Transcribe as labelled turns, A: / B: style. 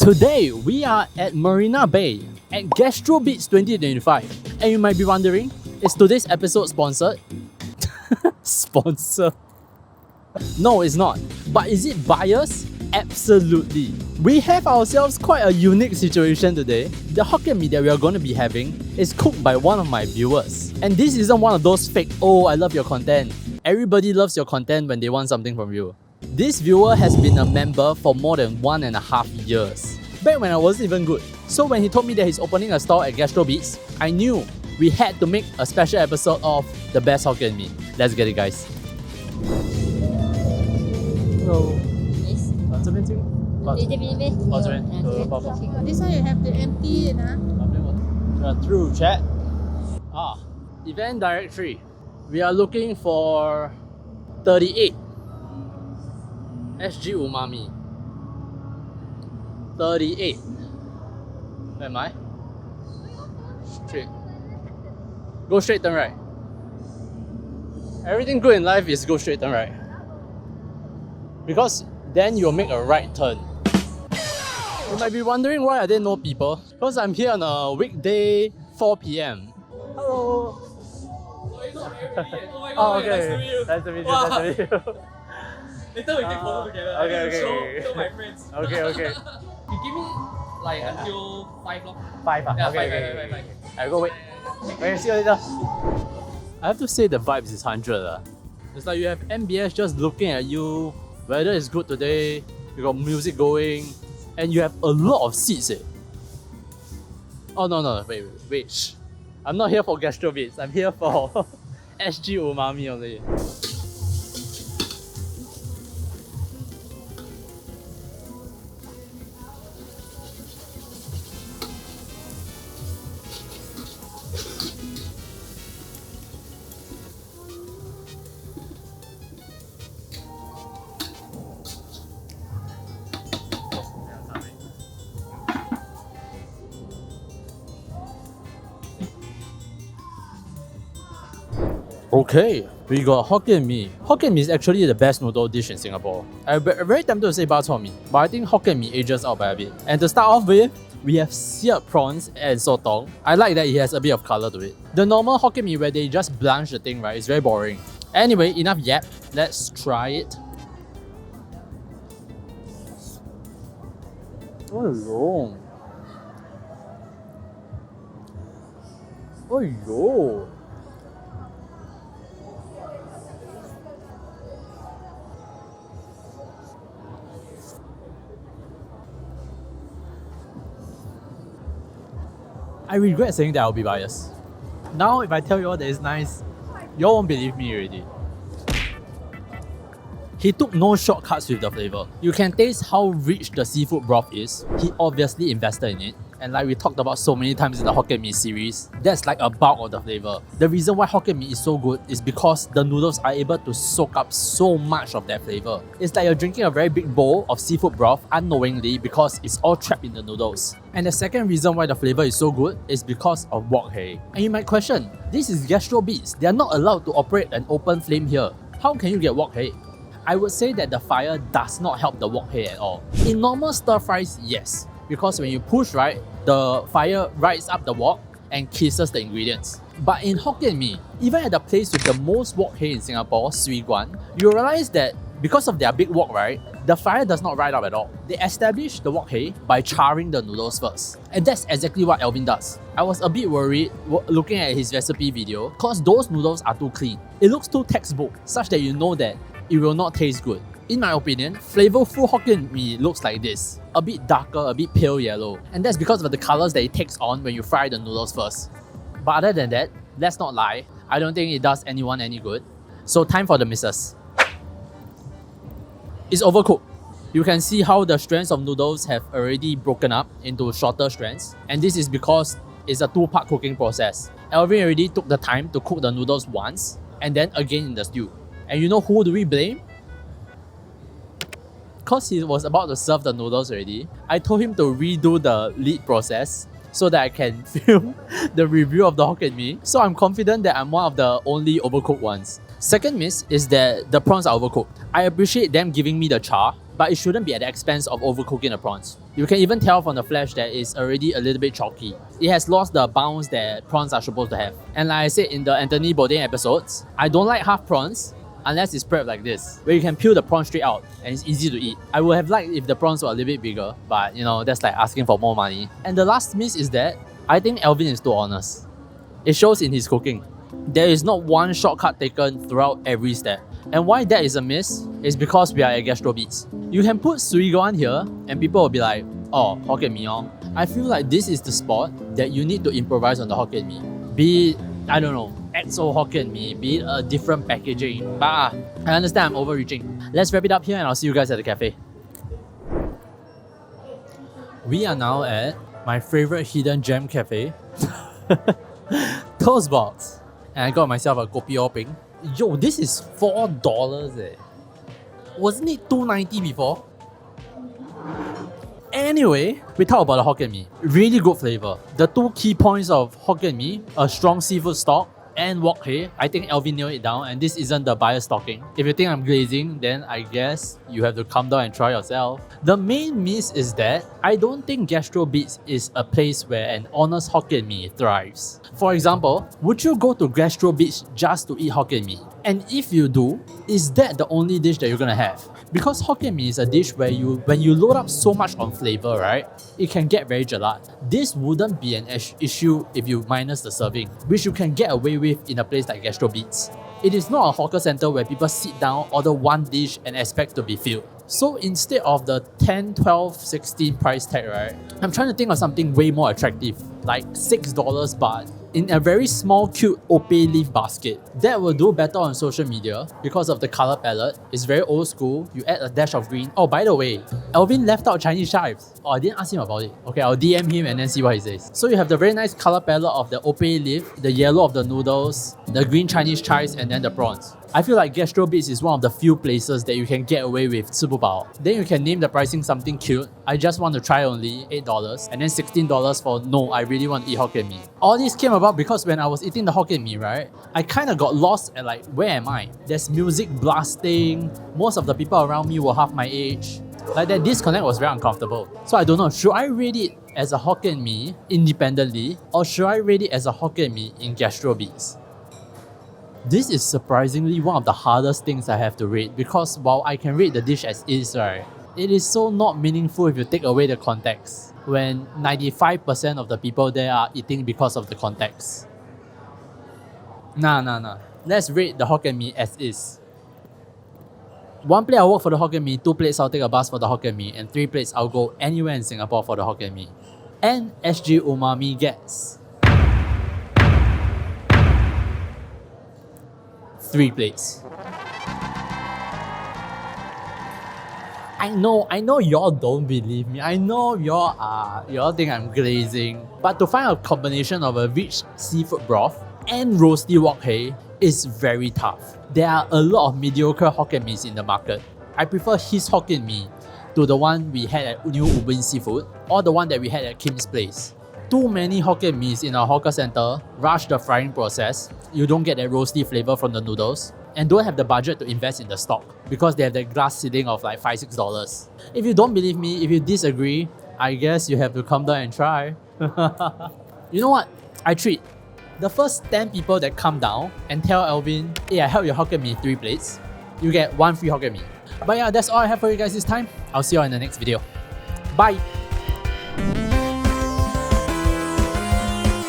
A: Today, we are at Marina Bay at GastroBeats 2025. And you might be wondering, is today's episode sponsored? Sponsor? No, it's not. But is it biased? Absolutely. We have ourselves quite a unique situation today. The Hokkien Mee that we are going to be having is cooked by one of my viewers. And this isn't one of those fake, oh, I love your content. Everybody loves your content when they want something from you. This viewer has been a member for more than 1.5 years. Back when I wasn't even good. So when he told me that he's opening a store at GastroBeats, I knew we had to make a special episode of the best Hokkien Mee. Let's get it, guys. Hello.
B: Yes.
A: 这边这个。
B: 这边。
A: 哦，这边。
B: This one you have to empty it, huh?
A: Through chat. Event directory. We are looking for 38. SG Umami. 38. Where am I? Straight. Go straight, turn right. Everything good in life is go straight, turn right. Because then you'll make a right turn. You might be wondering why are there no people? Because I'm here on a weekday 4 p.m. Hello. Oh, okay. Nice to meet you. Nice to meet you.
C: Later we take photo together.
A: Okay.
C: Show my friends.
A: Okay.
C: You give me like until 5 lor.
A: 5
C: Yeah,
A: okay.
C: 5.
A: I go wait. Okay, see you later. I have to say the vibes is 100. It's like you have MBS just looking at you. Weather is good today. You got music going. And you have a lot of seats. Oh no, wait. Shh. I'm not here for GastroBeats. I'm here for SG Umami only. Okay, we got Hokkien Mee. Hokkien Mee is actually the best noodle dish in Singapore. I'm very tempted to say bak chor mee, but I think Hokkien Mee ages out by a bit. And to start off with, we have seared prawns and sotong. I like that it has a bit of colour to it. The normal Hokkien Mee where they just blanch the thing, right, is very boring. Anyway, enough yap. Let's try it. Oh yo. I regret saying that I'll be biased. Now if I tell you all that it's nice, you all won't believe me already. He took no shortcuts with the flavour. You can taste how rich the seafood broth is. He obviously invested in it. And like we talked about so many times in the Hokkien Mee series, that's like a bulk of the flavour. The reason why Hokkien Mee is so good is because the noodles are able to soak up so much of that flavour. It's like you're drinking a very big bowl of seafood broth unknowingly because it's all trapped in the noodles. And the second reason why the flavour is so good is because of wok hei. And you might question, this is GastroBeats. They are not allowed to operate an open flame here. How can you get wok hei? I would say that the fire does not help the wok hei at all. In normal stir fries, yes. Because when you push, right, the fire rides up the wok and kisses the ingredients. But in Hokkien Mee, even at the place with the most wok hei in Singapore, Swee Guan, you realize that because of their big wok, right, the fire does not ride up at all. They establish the wok hei by charring the noodles first. And that's exactly what Alvin does. I was a bit worried looking at his recipe video because those noodles are too clean. It looks too textbook, such that you know that it will not taste good. In my opinion, flavorful Hokkien Mee looks like this. A bit darker, a bit pale yellow. And that's because of the colours that it takes on when you fry the noodles first. But other than that, let's not lie, I don't think it does anyone any good. So time for the misses. It's overcooked. You can see how the strands of noodles have already broken up into shorter strands. And this is because it's a 2-part cooking process. Alvin already took the time to cook the noodles once and then again in the stew. And you know who do we blame? Because he was about to serve the noodles already, I told him to redo the lead process so that I can film the review of the Hokkien Mee. So I'm confident that I'm one of the only overcooked ones. Second miss is that the prawns are overcooked. I appreciate them giving me the char, but it shouldn't be at the expense of overcooking the prawns. You can even tell from the flesh that it's already a little bit chalky. It has lost the bounce that prawns are supposed to have. And like I said in the Anthony Bourdain episodes, I don't like half prawns unless it's prepped like this, where you can peel the prawn straight out and it's easy to eat. I would have liked if the prawns were a little bit bigger, but you know, that's like asking for more money. And the last miss is that I think Alvin is too honest. It shows in his cooking. There is not one shortcut taken throughout every step. And why that is a miss is because we are at GastroBeats. You can put Suigoan here and people will be like, oh, Hokkien Mee oh. I feel like this is the spot that you need to improvise on the Hokkien Mee. Be it, I don't know, XO Hokkien Mee, be it a different packaging. But I understand I'm overreaching. Let's wrap it up here and I'll see you guys at the cafe. We are now at my favorite hidden gem cafe, Toast Box. And I got myself a kopi o peng. Yo, this is $4 eh. Wasn't it $2.90 before? Anyway, we talk about the Hokkien Mee. Really good flavor. The two key points of Hokkien Mee, a strong seafood stock and wok hei. I think Alvin nailed it down and this isn't the bias talking. If you think I'm glazing, then I guess you have to come down and try yourself. The main miss is that I don't think GastroBeats is a place where an honest Hokkien Mee thrives. For example, would you go to GastroBeats just to eat Hokkien Mee? And if you do, is that the only dish that you're gonna have? Because Hokkien Mee is a dish where when you load up so much on flavor, right, it can get very gelat. This wouldn't be an issue if you minus the serving, which you can get away with in a place like GastroBeats. It is not a hawker center where people sit down, order one dish and expect to be filled. So instead of the 10, 12, 16 price tag, right, I'm trying to think of something way more attractive, like $6 but in a very small cute ope leaf basket. That will do better on social media because of the color palette. It's very old school. You add a dash of green. Oh, by the way, Alvin left out Chinese chives. Oh, I didn't ask him about it. Okay, I'll DM him and then see what he says. So you have the very nice color palette of the ope leaf, the yellow of the noodles, the green Chinese chives, and then the prawns. I feel like GastroBeats is one of the few places that you can get away with 吃不饱. Then you can name the pricing something cute. I just want to try only $8 and then $16 for no, I really want to eat Hokkien Mee. All this came about because when I was eating the Hokkien Mee, right, I kind of got lost at like, where am I? There's music blasting. Most of the people around me were half my age. Like that disconnect was very uncomfortable. So I don't know, should I rate it as a Hokkien Mee independently or should I rate it as a Hokkien Mee in GastroBeats? This is surprisingly one of the hardest things I have to rate because while I can rate the dish as is, right, it is so not meaningful if you take away the context when 95% of the people there are eating because of the context. Nah. Let's rate the Hokkien Mee as is. 1 plate I'll work for the Hokkien Mee, 2 plates I'll take a bus for the Hokkien Mee, and 3 plates I'll go anywhere in Singapore for the Hokkien Mee. And SG Umami gets 3 plates. I know y'all don't believe me. I know y'all think I'm glazing. But to find a combination of a rich seafood broth and roasty wok hei is very tough. There are a lot of mediocre Hokkien Mees in the market. I prefer his Hokkien Mee to the one we had at New Ubin Seafood or the one that we had at Kim's Place. Too many Hokkien Mees in our hawker center rush the frying process. You don't get that roasty flavor from the noodles and don't have the budget to invest in the stock because they have that glass ceiling of like $5-6. If you don't believe me, if you disagree, I guess you have to come down and try. You know what? I treat the first 10 people that come down and tell Alvin, hey, I help your Hokkien Mee 3 plates, you get 1 free Hokkien Mee. But yeah, that's all I have for you guys this time. I'll see you all in the next video. Bye!